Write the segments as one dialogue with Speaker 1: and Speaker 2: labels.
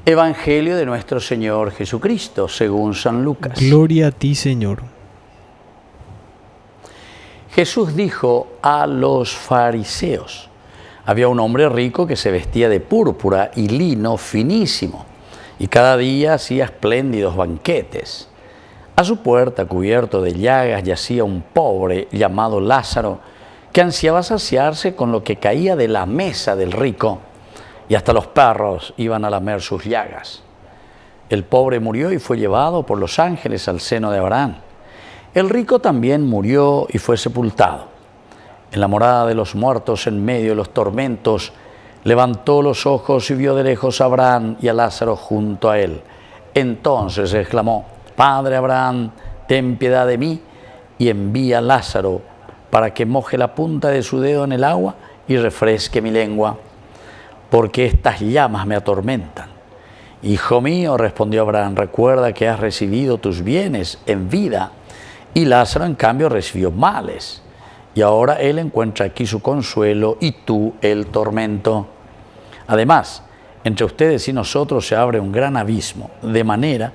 Speaker 1: Evangelio de nuestro Señor Jesucristo, según San Lucas.
Speaker 2: Gloria a ti, Señor.
Speaker 1: Jesús dijo a los fariseos: había un hombre rico que se vestía de púrpura y lino finísimo, y cada día hacía espléndidos banquetes. A su puerta, cubierto de llagas, yacía un pobre llamado Lázaro, que ansiaba saciarse con lo que caía de la mesa del rico, y hasta los perros iban a lamer sus llagas. El pobre murió y fue llevado por los ángeles al seno de Abraham. El rico también murió y fue sepultado. En la morada de los muertos, en medio de los tormentos, levantó los ojos y vio de lejos a Abraham y a Lázaro junto a él. Entonces exclamó: Padre Abraham, ten piedad de mí y envía a Lázaro para que moje la punta de su dedo en el agua y refresque mi lengua, porque estas llamas me atormentan. Hijo mío, respondió Abraham, recuerda que has recibido tus bienes en vida, y Lázaro en cambio recibió males. Y ahora él encuentra aquí su consuelo y tú el tormento. Además, entre ustedes y nosotros se abre un gran abismo, de manera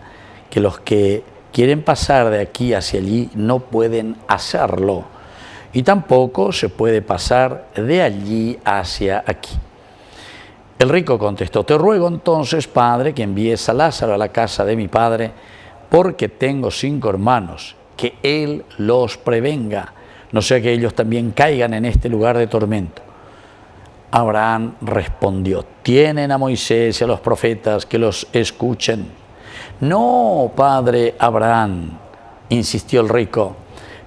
Speaker 1: que los que quieren pasar de aquí hacia allí no pueden hacerlo, y tampoco se puede pasar de allí hacia aquí. El rico contestó: te ruego entonces, Padre, que envíes a Lázaro a la casa de mi padre, porque tengo 5 hermanos, que él los prevenga, no sea que ellos también caigan en este lugar de tormento. Abraham respondió: tienen a Moisés y a los profetas, que los escuchen. No, padre Abraham, insistió el rico,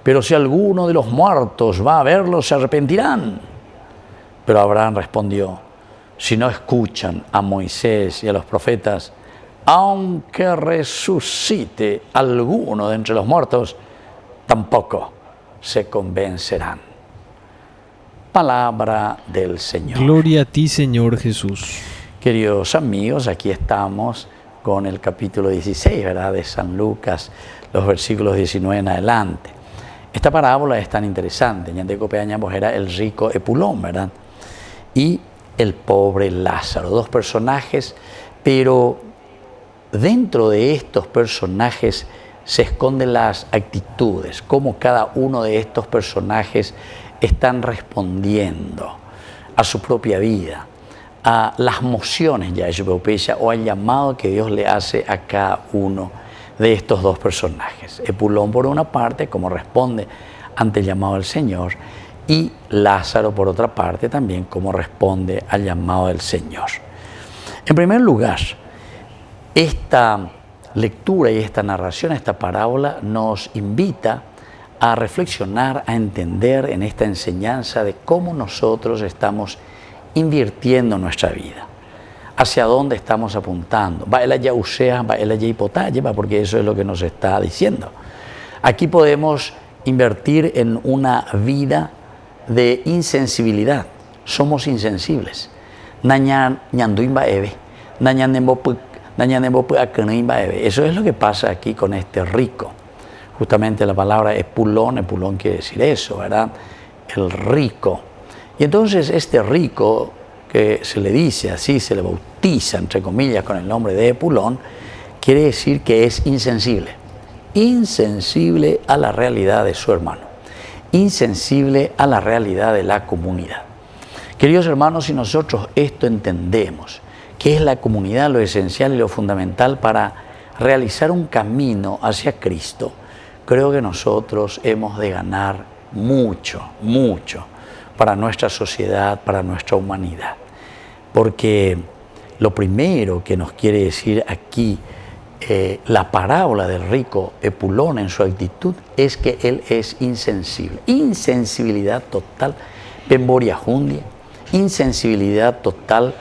Speaker 1: pero si alguno de los muertos va a verlos, se arrepentirán. Pero Abraham respondió: si no escuchan a Moisés y a los profetas, aunque resucite alguno de entre los muertos, tampoco se convencerán. Palabra del Señor.
Speaker 2: Gloria a ti, Señor Jesús.
Speaker 1: Queridos amigos, aquí estamos con el capítulo 16, ¿verdad?, de San Lucas, los versículos 19 en adelante. Esta parábola es tan interesante. Ñandeco Peañamos era el rico Epulón, ¿verdad?, y el pobre Lázaro, 2 personajes, pero dentro de estos personajes se esconden las actitudes, cómo cada uno de estos personajes están respondiendo a su propia vida, a las mociones ya de o al llamado que Dios le hace a cada uno de estos 2 personajes. Epulón, por una parte, como responde ante el llamado del Señor, y Lázaro, por otra parte, también como responde al llamado del Señor. En primer lugar, esta lectura y esta narración, esta parábola, nos invita a reflexionar, a entender en esta enseñanza de cómo nosotros estamos invirtiendo nuestra vida, hacia dónde estamos apuntando. Porque eso es lo que nos está diciendo. Aquí podemos invertir en una vida de insensibilidad. Somos insensibles. Eso es lo que pasa aquí con este rico. Justamente la palabra epulón quiere decir eso, ¿verdad? El rico. Y entonces este rico, que se le dice así, se le bautiza, entre comillas, con el nombre de Epulón, quiere decir que es insensible. Insensible a la realidad de su hermano, insensible a la realidad de la comunidad. Queridos hermanos, si nosotros esto entendemos, que es la comunidad lo esencial y lo fundamental para realizar un camino hacia Cristo, creo que nosotros hemos de ganar mucho, mucho para nuestra sociedad, para nuestra humanidad. Porque lo primero que nos quiere decir aquí la parábola del rico Epulón en su actitud es que él es insensible. Insensibilidad total, pemboria jundia, insensibilidad total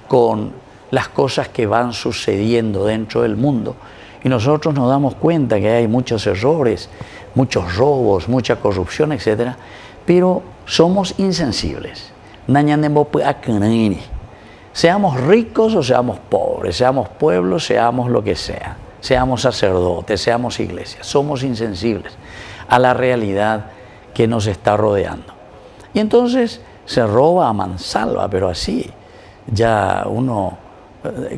Speaker 1: con las cosas que van sucediendo dentro del mundo. Y nosotros nos damos cuenta que hay muchos errores, muchos robos, mucha corrupción, etc. Pero somos insensibles. Seamos ricos o seamos pobres, seamos pueblos, seamos lo que sea, seamos sacerdotes, seamos iglesias, somos insensibles a la realidad que nos está rodeando. Y entonces se roba a mansalva, pero así ya uno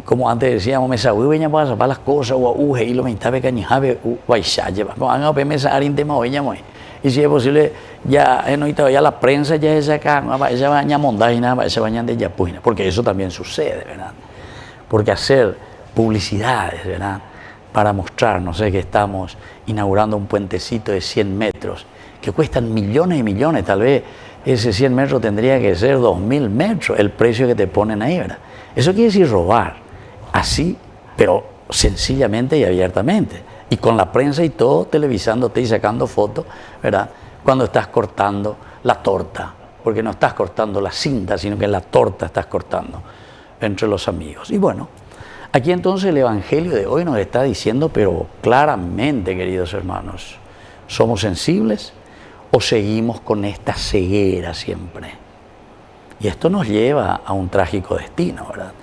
Speaker 1: Como antes decíamos, mesa veña para las cosas, o y lo me está pequeñabe, guaysa lleva. Cuando me mesa arintema veña muy. Y si es posible, ya ya la prensa ya es acá, esa baña mondaina, esa baña de yapuina, porque eso también sucede, ¿verdad? Porque hacer publicidades, ¿verdad? Para mostrar, no sé, que estamos inaugurando un puentecito de 100 metros, que cuestan millones y millones, tal vez ese 100 metros tendría que ser 2000 metros, el precio que te ponen ahí, ¿verdad? Eso quiere decir robar, así, pero sencillamente y abiertamente, y con la prensa y todo, televisándote y sacando fotos, ¿verdad? Cuando estás cortando la torta, porque no estás cortando la cinta, sino que la torta estás cortando entre los amigos. Y bueno, aquí entonces el Evangelio de hoy nos está diciendo, pero claramente, queridos hermanos, ¿somos sensibles o seguimos con esta ceguera siempre? Y esto nos lleva a un trágico destino, ¿verdad?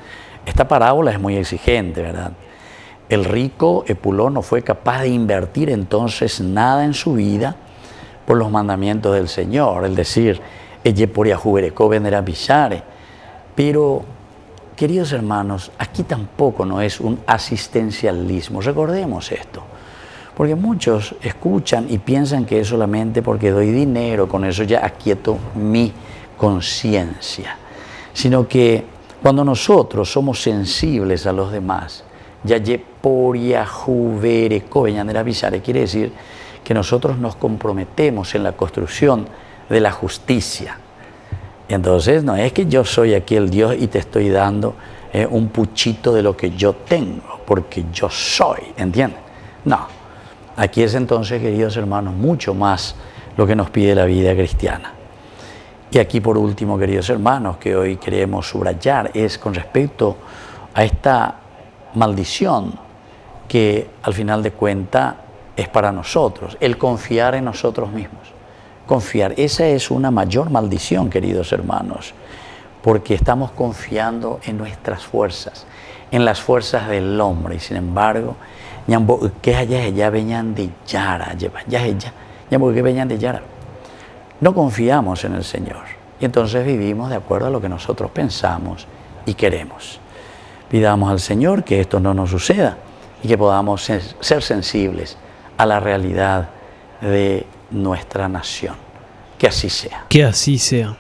Speaker 1: Esta parábola es muy exigente, ¿verdad? El rico Epulón no fue capaz de invertir entonces nada en su vida por los mandamientos del Señor, es decir, elle poria jubereco vendera billare. Pero, queridos hermanos, aquí tampoco no es un asistencialismo, recordemos esto, porque muchos escuchan y piensan que es solamente porque doy dinero, con eso ya aquieto mi conciencia, sino que cuando nosotros somos sensibles a los demás, ya ye poria juvereco veñandera billare, quiere decir que nosotros nos comprometemos en la construcción de la justicia. Y entonces no es que yo soy aquí el Dios y te estoy dando un puchito de lo que yo tengo, porque yo soy, ¿entienden? No, aquí es entonces, queridos hermanos, mucho más lo que nos pide la vida cristiana. Y aquí por último, queridos hermanos, que hoy queremos subrayar es con respecto a esta maldición que al final de cuentas es para nosotros, el confiar en nosotros mismos. Confiar, esa es una mayor maldición, queridos hermanos, porque estamos confiando en nuestras fuerzas, en las fuerzas del hombre, y sin embargo, no confiamos en el Señor y entonces vivimos de acuerdo a lo que nosotros pensamos y queremos. Pidamos al Señor que esto no nos suceda y que podamos ser sensibles a la realidad de nuestra nación. Que así sea.
Speaker 2: Que así sea.